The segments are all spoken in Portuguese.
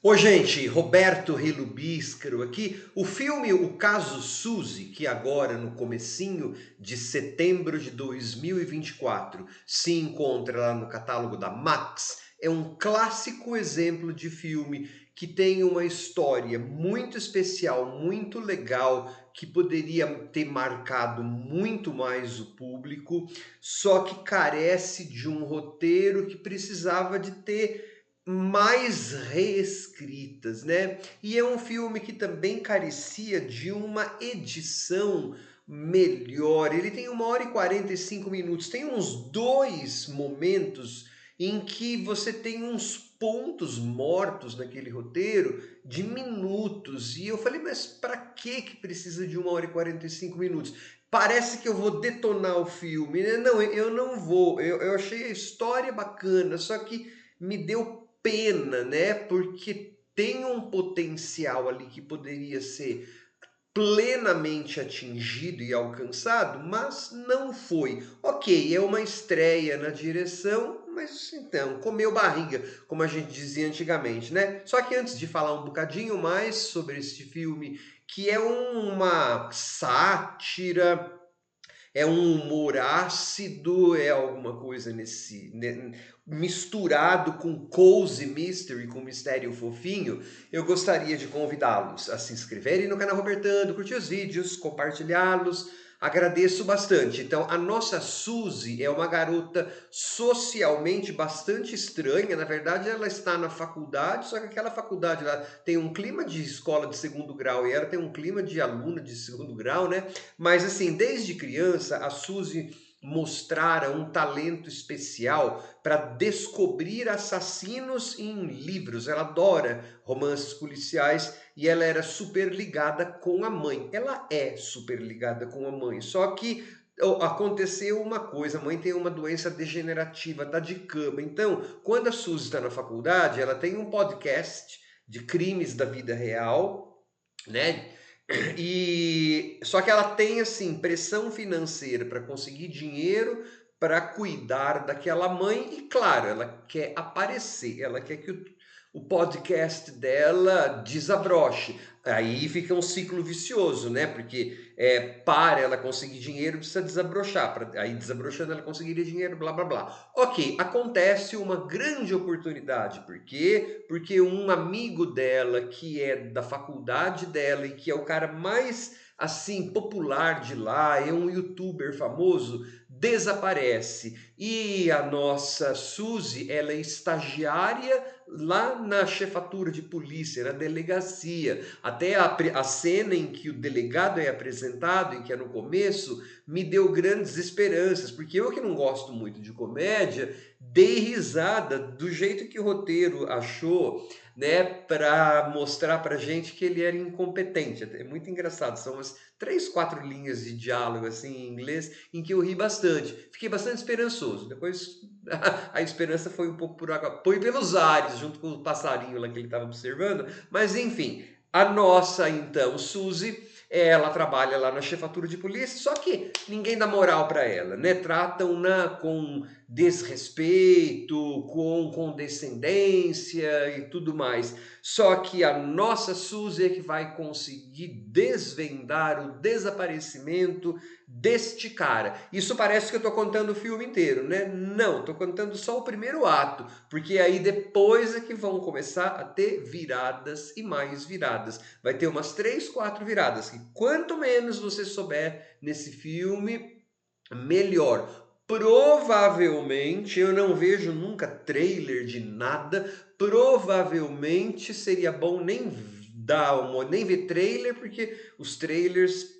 Oi, gente, Roberto Relubíscaro aqui. O filme O Caso Suzy, que agora no comecinho de setembro de 2024 se encontra lá no catálogo da Max, é um clássico exemplo de filme que tem uma história muito especial, muito legal, que poderia ter marcado muito mais o público, só que carece de um roteiro que precisava de ter mais reescritas, né? E é um filme que também carecia de uma edição melhor. Ele tem 1 hora e 45 minutos. Tem uns dois momentos em que você tem uns pontos mortos naquele roteiro de minutos. E eu falei, mas para que precisa de 1 hora e 45 minutos? Parece que eu vou detonar o filme, né? Não, eu não vou. Eu achei a história bacana, só que me deu pena, né? Porque tem um potencial ali que poderia ser plenamente atingido e alcançado, mas não foi. Ok, é uma estreia na direção, mas então, comeu barriga, como a gente dizia antigamente, né? Só que antes de falar um bocadinho mais sobre este filme, que é uma sátira, é um humor ácido, é alguma coisa nesse, né, misturado com cozy mystery, com mistério fofinho. Eu gostaria de convidá-los a se inscreverem no canal Robertando, curtir os vídeos, compartilhá-los. Agradeço bastante. Então, a nossa Suzy é uma garota socialmente bastante estranha. Na verdade, ela está na faculdade, só que aquela faculdade lá tem um clima de escola de segundo grau e ela tem um clima de aluna de segundo grau, né? Mas assim, desde criança, a Suzy mostrara um talento especial para descobrir assassinos em livros. Ela adora romances policiais e ela era super ligada com a mãe. Ela é super ligada com a mãe, só que aconteceu uma coisa, a mãe tem uma doença degenerativa, tá de cama. Então, quando a Suzy está na faculdade, ela tem um podcast de crimes da vida real, né? E só que ela tem assim pressão financeira para conseguir dinheiro para cuidar daquela mãe e claro, ela quer aparecer, ela quer que o podcast dela desabroche. Aí fica um ciclo vicioso, né? Porque para ela conseguir dinheiro precisa desabrochar, aí desabrochando ela conseguiria dinheiro, blá blá blá. Ok, acontece uma grande oportunidade, por quê? Porque um amigo dela que é da faculdade dela e que é o cara mais assim popular de lá, é um youtuber famoso, desaparece. E a nossa Suzy, ela é estagiária lá na chefatura de polícia, na delegacia. Até a cena em que o delegado é apresentado, em que é no começo, me deu grandes esperanças, porque eu que não gosto muito de comédia, dei risada do jeito que o roteiro achou, né, para mostrar para gente que ele era incompetente. É muito engraçado, são umas 3, 4 linhas de diálogo assim em inglês em que eu ri bastante. Fiquei bastante esperançoso. Depois a esperança foi um pouco por água, foi pelos ares, junto com o passarinho lá que ele estava observando. Mas enfim, a nossa então Suzy, ela trabalha lá na chefatura de polícia, só que ninguém dá moral para ela, né? Tratam-na com desrespeito, com condescendência e tudo mais. Só que a nossa Suzy é que vai conseguir desvendar o desaparecimento deste cara. Isso parece que eu estou contando o filme inteiro, né? Não, estou contando só o primeiro ato, porque aí depois é que vão começar a ter viradas e mais viradas. Vai ter umas 3, 4 viradas, que quanto menos você souber nesse filme, melhor. Provavelmente, eu não vejo nunca trailer de nada, provavelmente seria bom nem ver trailer, porque os trailers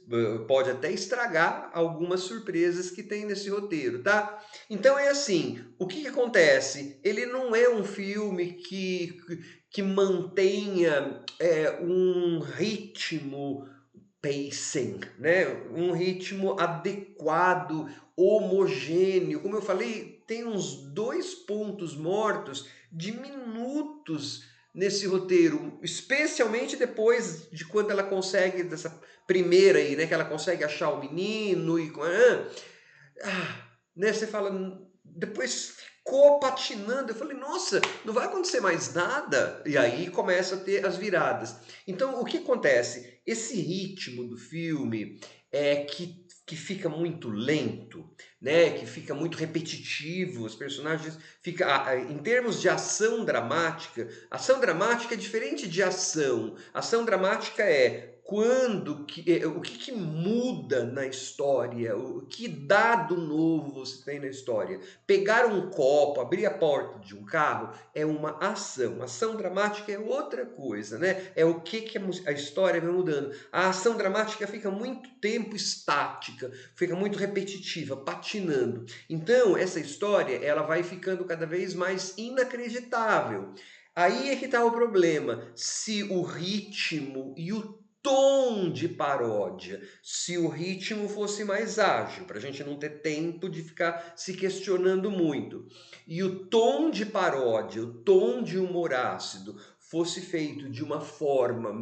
pode até estragar algumas surpresas que tem nesse roteiro, tá? Então é assim, o que acontece? Ele não é um filme que mantenha um ritmo pacing, né? Um ritmo adequado, homogêneo. Como eu falei, tem uns dois pontos mortos de minutos nesse roteiro, especialmente depois de quando ela consegue, dessa primeira aí, né? Que ela consegue achar o menino e né? Você fala, depois ficou patinando. Eu falei, nossa, não vai acontecer mais nada. E aí começa a ter as viradas. Então, o que acontece? Esse ritmo do filme é que fica muito lento, né? Que fica muito repetitivo. Os personagens ficam, em termos de ação dramática é diferente de ação. Ação dramática é quando o que muda na história, o que dado novo você tem na história. Pegar um copo, abrir a porta de um carro é uma ação. Ação dramática é outra coisa, né? É o que a história vai mudando. A ação dramática fica muito tempo estática, fica muito repetitiva, patinando. Então, essa história, ela vai ficando cada vez mais inacreditável. Aí é que está o problema. Se o ritmo e o tom de paródia, se o ritmo fosse mais ágil, para a gente não ter tempo de ficar se questionando muito, e o tom de paródia, o tom de humor ácido fosse feito de uma forma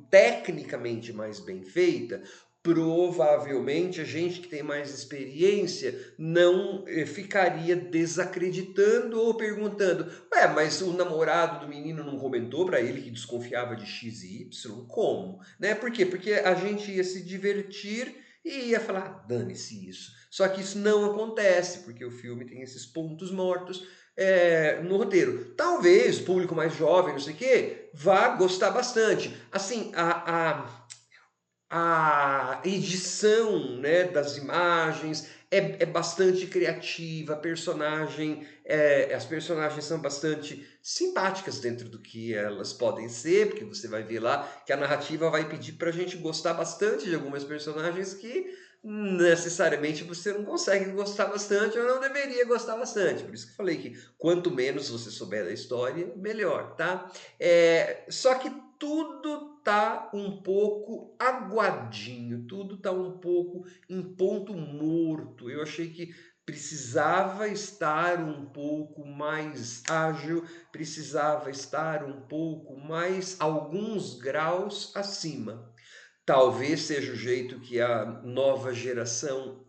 tecnicamente mais bem feita, provavelmente a gente que tem mais experiência não ficaria desacreditando ou perguntando, ué, mas o namorado do menino não comentou para ele que desconfiava de X e Y? Como? Né? Por quê? Porque a gente ia se divertir e ia falar, dane-se isso. Só que isso não acontece, porque o filme tem esses pontos mortos no roteiro. Talvez o público mais jovem, não sei o quê, vá gostar bastante. Assim, a edição, né, das imagens é bastante criativa, as personagens são bastante simpáticas dentro do que elas podem ser, porque você vai ver lá que a narrativa vai pedir para a gente gostar bastante de algumas personagens que necessariamente você não consegue gostar bastante ou não deveria gostar bastante. Por isso que eu falei que quanto menos você souber da história, melhor, tá? Só que tudo tá um pouco aguadinho, tudo tá um pouco em ponto morto. Eu achei que precisava estar um pouco mais ágil, precisava estar um pouco mais alguns graus acima. Talvez seja o jeito que a nova geração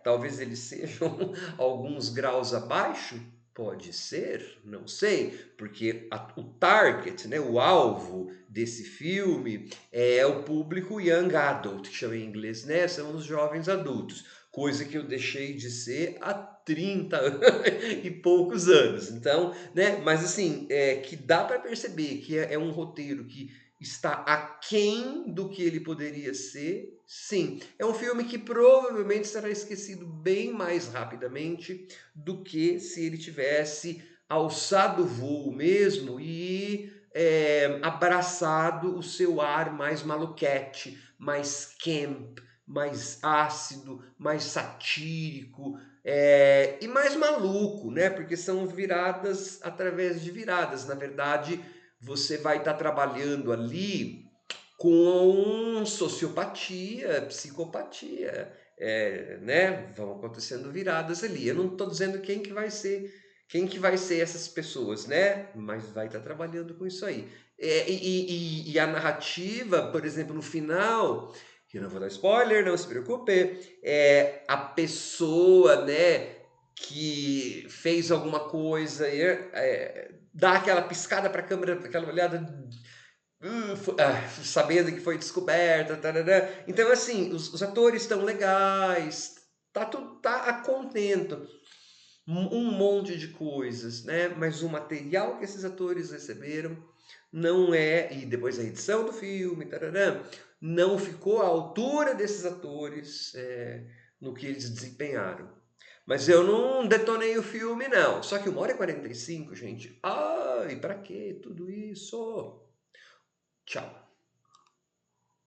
talvez eles sejam alguns graus abaixo, pode ser, não sei, porque o target, né, o alvo desse filme é o público young adult, que chama em inglês, né, são os jovens adultos, coisa que eu deixei de ser há 30 e poucos anos. Então, né, mas assim, que dá para perceber que é um roteiro que está aquém do que ele poderia ser, sim. É um filme que provavelmente será esquecido bem mais rapidamente do que se ele tivesse alçado o voo mesmo e abraçado o seu ar mais maluquete, mais camp, mais ácido, mais satírico e mais maluco, né? Porque são viradas através de viradas. Na verdade, você vai estar trabalhando ali com sociopatia, psicopatia, né? Vão acontecendo viradas ali. Eu não estou dizendo quem que vai ser essas pessoas, né? Mas vai estar trabalhando com isso aí. E a narrativa, por exemplo, no final, que eu não vou dar spoiler, não se preocupe, a pessoa, né, que fez alguma coisa, dá aquela piscada para a câmera, aquela olhada sabendo que foi descoberta, tarará. Então, assim, os atores estão legais, tá a contento, um monte de coisas, né? Mas o material que esses atores receberam não e depois a edição do filme, tarará, não ficou à altura desses atores no que eles desempenharam. Mas eu não detonei o filme, não. Só que 1h45, gente. Ai, pra que tudo isso? Tchau.